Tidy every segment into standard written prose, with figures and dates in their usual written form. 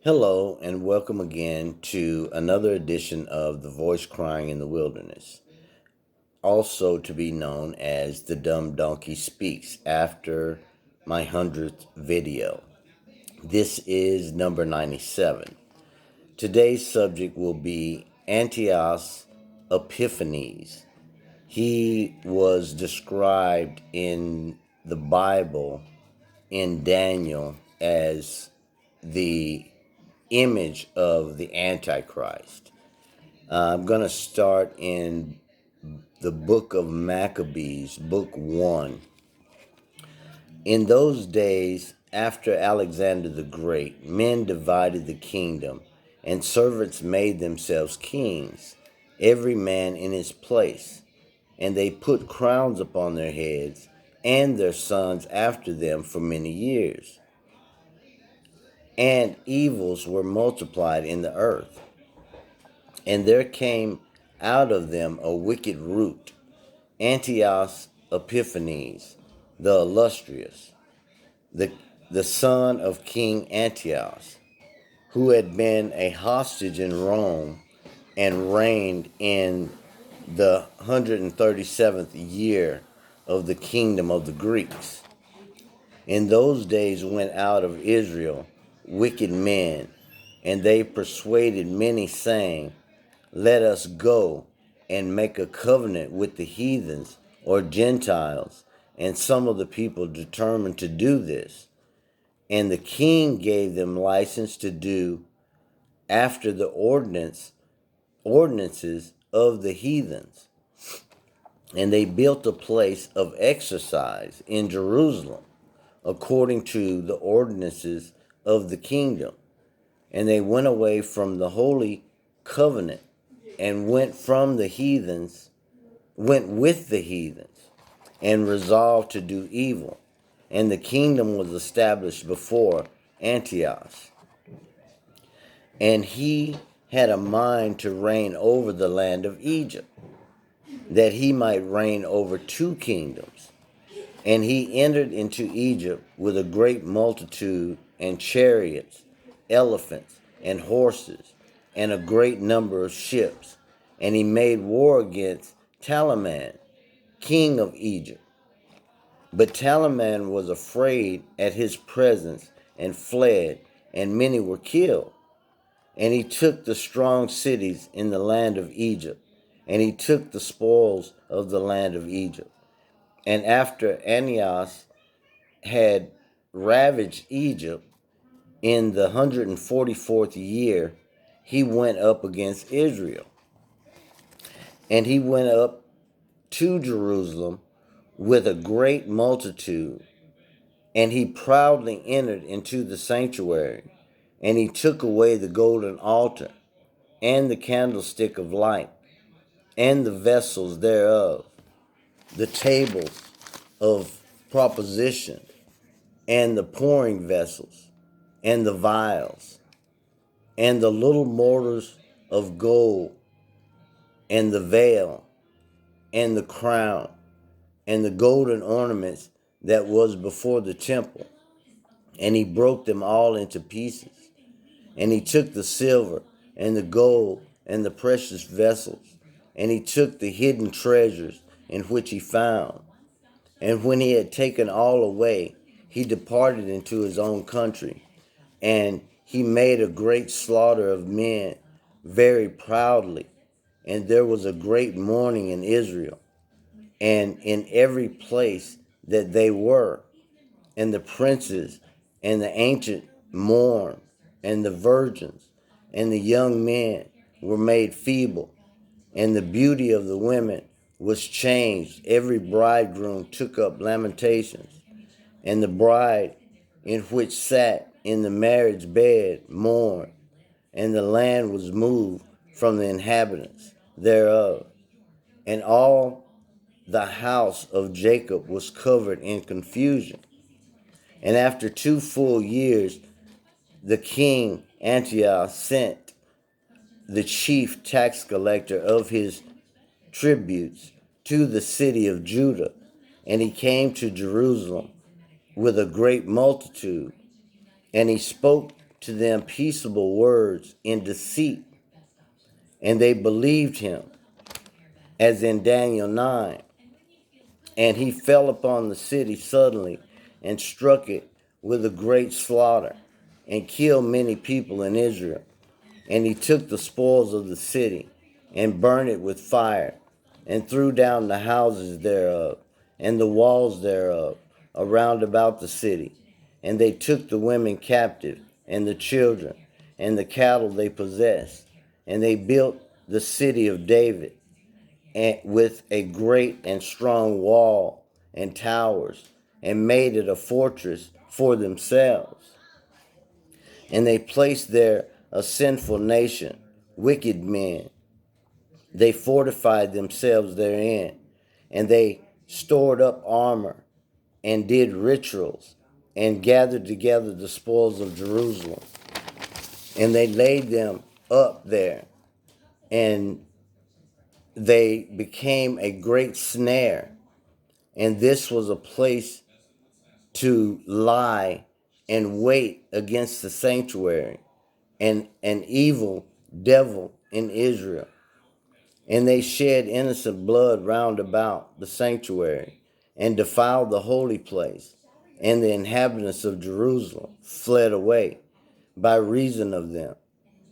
Hello, and welcome again to another edition of The Voice Crying in the Wilderness, also to be known as The Dumb Donkey Speaks, after my 100th video. This is number 97. Today's subject will be Antiochus Epiphanes. He was described in the Bible, in Daniel, as the image of the Antichrist. I'm going to start in the book of Maccabees, book 1. In those days, after Alexander the Great, men divided the kingdom, and servants made themselves kings, every man in his place. And they put crowns upon their heads, and their sons after them for many years. And evils were multiplied in the earth. And there came out of them a wicked root, Antiochus Epiphanes, the illustrious, the son of King Antiochus, who had been a hostage in Rome and reigned in the 137th year of the kingdom of the Greeks. In those days went out of Israel wicked men, and they persuaded many, saying, Let us go and make a covenant with the heathens or Gentiles. And some of the people determined to do this. And the king gave them license to do after the ordinances of the heathens. And they built a place of exercise in Jerusalem, according to the ordinances of the kingdom. And they went away from the holy covenant and went with the heathens, and resolved to do evil. And the kingdom was established before Antiochus. And he had a mind to reign over the land of Egypt, that he might reign over two kingdoms. And he entered into Egypt with a great multitude, and chariots, elephants, and horses, and a great number of ships. And he made war against Talaman, king of Egypt. But Talaman was afraid at his presence and fled, and many were killed. And he took the strong cities in the land of Egypt, and he took the spoils of the land of Egypt. And after Antiochus had ravaged Egypt in the 144th year, he went up against Israel. And he went up to Jerusalem with a great multitude, and he proudly entered into the sanctuary, and he took away the golden altar, and the candlestick of light, and the vessels thereof, the tables of proposition, and the pouring vessels, and the vials, and the little mortars of gold, and the veil, and the crown, and the golden ornaments that was before the temple. And he broke them all into pieces. And he took the silver, and the gold, and the precious vessels, and he took the hidden treasures in which he found. And when he had taken all away, he departed into his own country. And he made a great slaughter of men very proudly. And there was a great mourning in Israel, and in every place that they were. And the princes and the ancient mourned, and the virgins and the young men were made feeble, and the beauty of the women was changed. Every bridegroom took up lamentations, and the bride in which sat in the marriage bed mourned, and the land was moved from the inhabitants thereof. And all the house of Jacob was covered in confusion. And after 2 full years, the king Antiochus sent the chief tax collector of his tributes to the city of Judah, and he came to Jerusalem with a great multitude. And he spoke to them peaceable words in deceit, and they believed him, as in Daniel 9. And he fell upon the city suddenly and struck it with a great slaughter and killed many people in Israel. And he took the spoils of the city and burned it with fire and threw down the houses thereof and the walls thereof around about the city. And they took the women captive and the children and the cattle they possessed. And they built the city of David and with a great and strong wall and towers, and made it a fortress for themselves. And they placed there a sinful nation, wicked men. They fortified themselves therein, and they stored up armor, and did rituals, and gathered together the spoils of Jerusalem. And they laid them up there, and they became a great snare. And this was a place to lie and wait against the sanctuary, and an evil devil in Israel. And they shed innocent blood round about the sanctuary, and defiled the holy place. And the inhabitants of Jerusalem fled away by reason of them.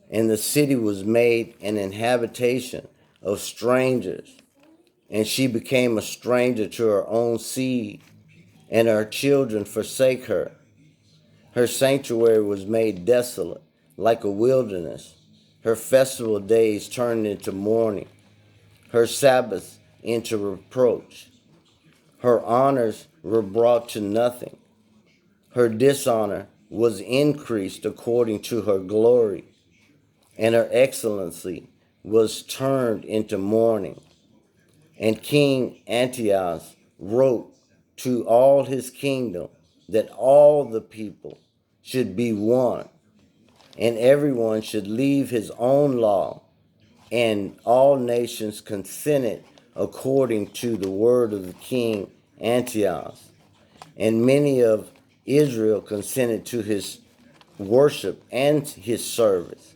And the city was made an inhabitation of strangers, and she became a stranger to her own seed, and her children forsake her. Her sanctuary was made desolate, like a wilderness. Her festival days turned into mourning, her Sabbaths into reproach. Her honors were brought to nothing. Her dishonor was increased according to her glory, and her excellency was turned into mourning. And King Antiochus wrote to all his kingdom that all the people should be one, and everyone should leave his own law, and all nations consented according to the word of the king Antiochus. And many of Israel consented to his worship and his service,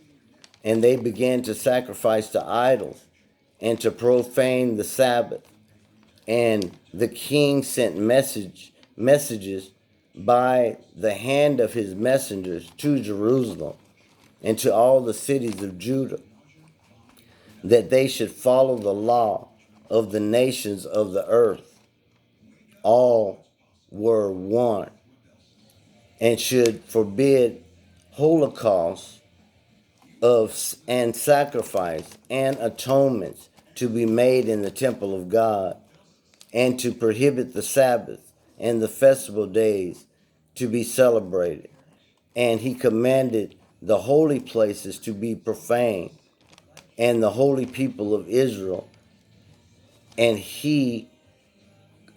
and they began to sacrifice to idols and to profane the Sabbath. And the king sent messages by the hand of his messengers to Jerusalem and to all the cities of Judah, that they should follow the law of the nations of the earth. All were one, and should forbid holocausts and sacrifice and atonements to be made in the temple of God, and to prohibit the Sabbath and the festival days to be celebrated. And he commanded the holy places to be profaned, and the holy people of Israel. And he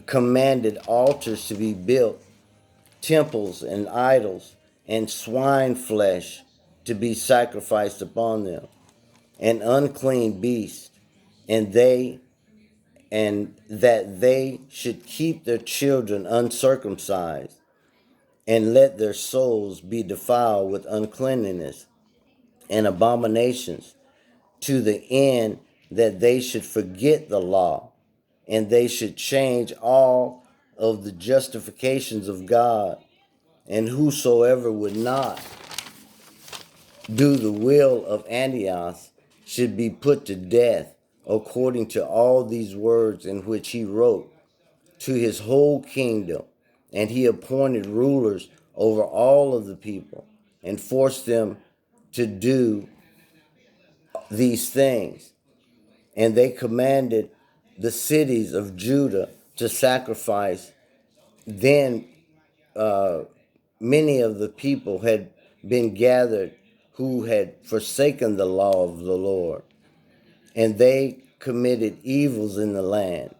commanded altars to be built, temples and idols, and swine flesh to be sacrificed upon them, and unclean beasts, and that they should keep their children uncircumcised, and let their souls be defiled with uncleanness and abominations, to the end that they should forget the law, and they should change all of the justifications of God. And whosoever would not do the will of Antiochus should be put to death, according to all these words in which he wrote to his whole kingdom. And he appointed rulers over all of the people, and forced them to do these things. And they commanded the cities of Judah to sacrifice. Then many of the people had been gathered who had forsaken the law of the Lord, and they committed evils in the land,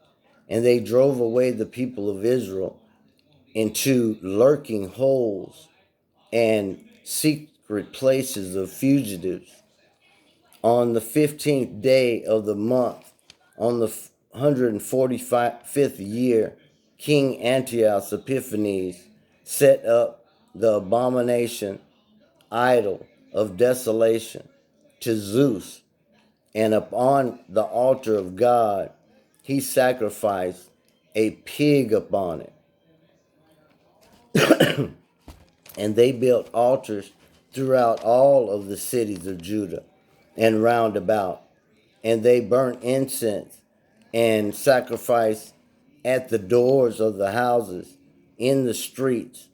and they drove away the people of Israel into lurking holes and secret places of fugitives. On the 15th day of the month, on the 145th year, King Antiochus Epiphanes set up the abomination idol of desolation to Zeus, and upon the altar of God he sacrificed a pig upon it. And they built altars throughout all of the cities of Judah and round about. And they burnt incense and sacrificed at the doors of the houses, in the streets.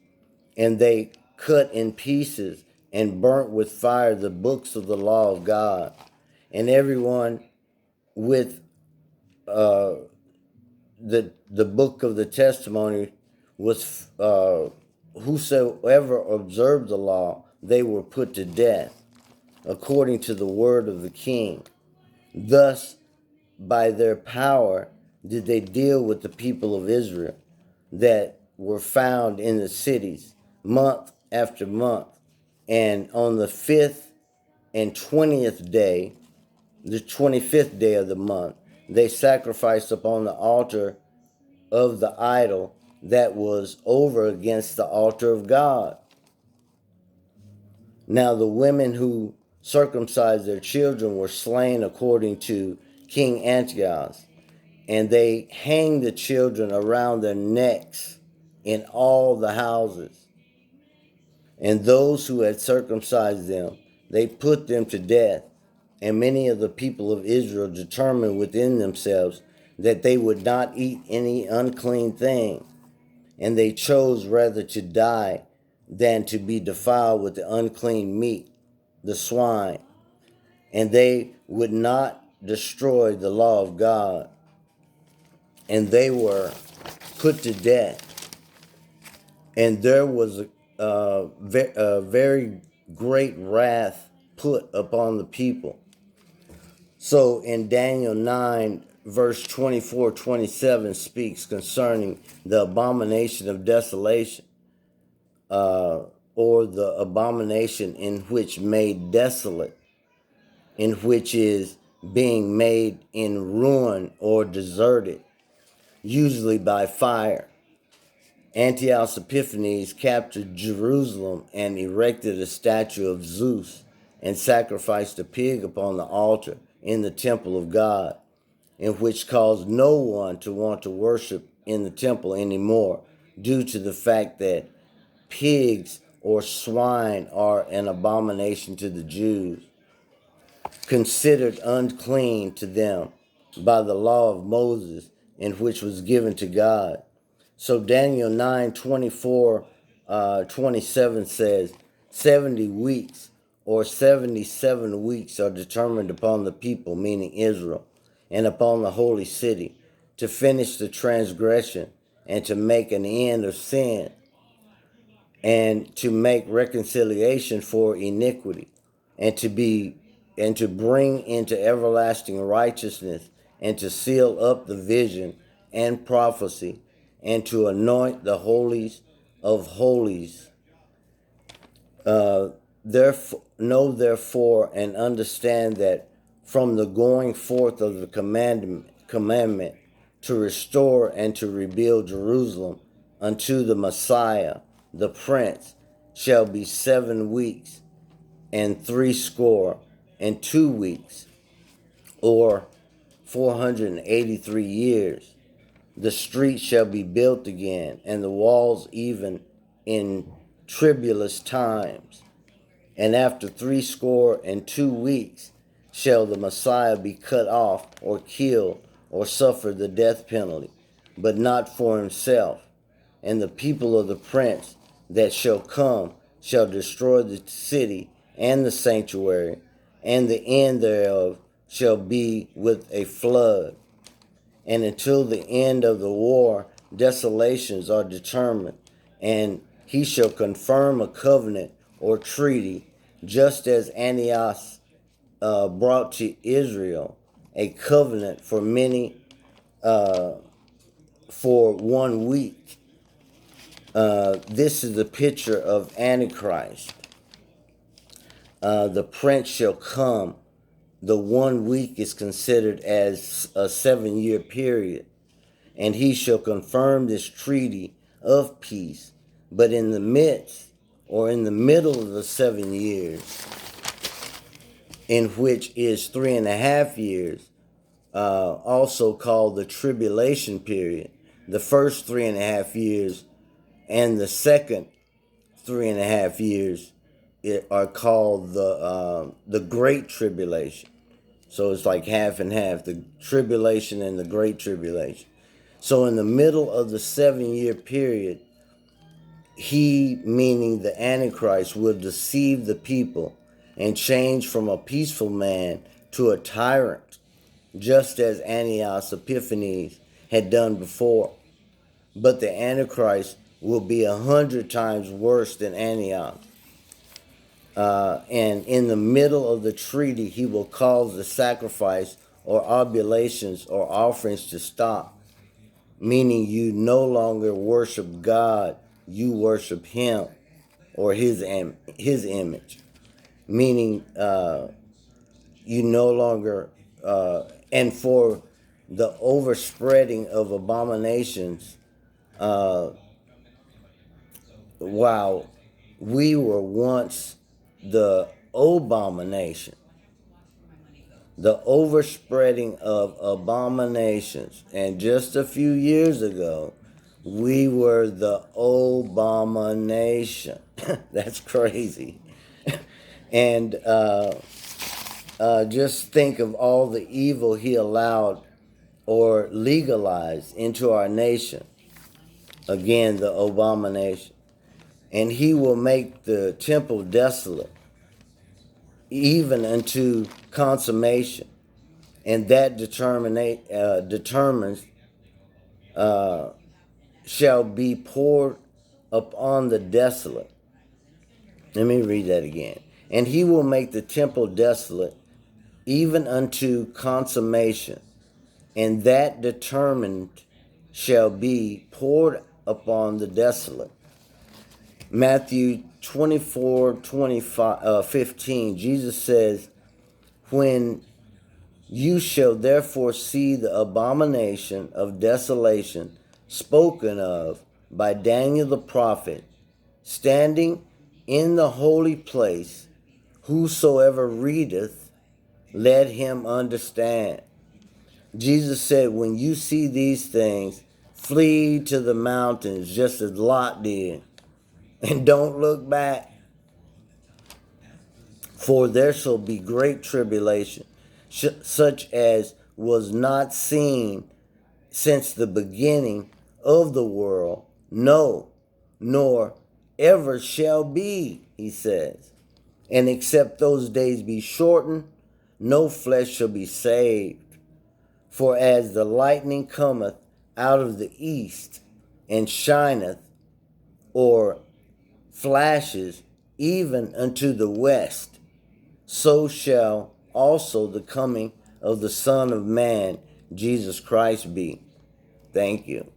And they cut in pieces and burnt with fire the books of the law of God. And everyone with the book of the testimony was whosoever observed the law, they were put to death according to the word of the king. Thus by their power did they deal with the people of Israel that were found in the cities month after month. And on the 5th and 20th day, the 25th day of the month, they sacrificed upon the altar of the idol that was over against the altar of God. Now the women who circumcised their children were slain according to King Antiochus, and they hanged the children around their necks in all the houses. And those who had circumcised them, they put them to death. And many of the people of Israel determined within themselves that they would not eat any unclean thing. And they chose rather to die than to be defiled with the unclean meat, the swine. And they would not destroy the law of God. And they were put to death. And there was a very great wrath put upon the people. So in Daniel 9, verse 24-27 speaks concerning the abomination of desolation, or the abomination in which made desolate, in which is being made in ruin or deserted, usually by fire. Antiochus Epiphanes captured Jerusalem and erected a statue of Zeus and sacrificed a pig upon the altar in the temple of God, in which caused no one to want to worship in the temple anymore, due to the fact that pigs or swine are an abomination to the Jews, considered unclean to them by the law of Moses, and which was given to God. So Daniel 9:24-27 says, 70 weeks or 77 weeks are determined upon the people, meaning Israel, and upon the holy city, to finish the transgression and to make an end of sin, and to make reconciliation for iniquity, and to bring into everlasting righteousness, and to seal up the vision and prophecy, and to anoint the holies of holies. Therefore, know therefore and understand that from the going forth of the commandment to restore and to rebuild Jerusalem unto the Messiah, the Prince, shall be 7 weeks and 62 weeks, or 483 years. The street shall be built again, and the walls even in tribulous times. And after 62 weeks shall the Messiah be cut off, or killed, or suffer the death penalty, but not for himself. And the people of the prince that shall come shall destroy the city and the sanctuary, and the end thereof shall be with a flood. And until the end of the war, desolations are determined, and he shall confirm a covenant or treaty, just as Antiochus brought to Israel a covenant for for 1 week. This is the picture of Antichrist. The prince shall come. The 1 week is considered as a 7-year period. And he shall confirm this treaty of peace. But in the midst or in the middle of the 7 years, in which is 3.5 years, also called the tribulation period. The first 3.5 years and the second 3.5 years are called the Great Tribulation. So it's like half and half, the tribulation and the Great Tribulation. So in the middle of the 7 year period, he, meaning the Antichrist, will deceive the people and change from a peaceful man to a tyrant, just as Antiochus Epiphanes had done before. But the Antichrist will be 100 times worse than Antiochus. And in the middle of the treaty, he will cause the sacrifice or oblations or offerings to stop, meaning you no longer worship God, you worship him or his image, meaning you no longer, and for the overspreading of abominations, while we were once the abomination, the overspreading of abominations. And just a few years ago, we were the abomination. That's crazy. And just think of all the evil he allowed or legalized into our nation. Again, the abomination. And he will make the temple desolate, even unto consummation. And that determines shall be poured upon the desolate. Let me read that again. And he will make the temple desolate, even unto consummation, and that determined shall be poured upon the desolate. Matthew 24:15, Jesus says, when you shall therefore see the abomination of desolation spoken of by Daniel the prophet standing in the holy place, whosoever readeth, let him understand. Jesus said, when you see these things, flee to the mountains, just as Lot did, and don't look back. For there shall be great tribulation, such as was not seen since the beginning of the world, no, nor ever shall be, he says. And except those days be shortened, no flesh shall be saved. For as the lightning cometh out of the east, and shineth, or flashes, even unto the west, so shall also the coming of the Son of Man, Jesus Christ, be. Thank you.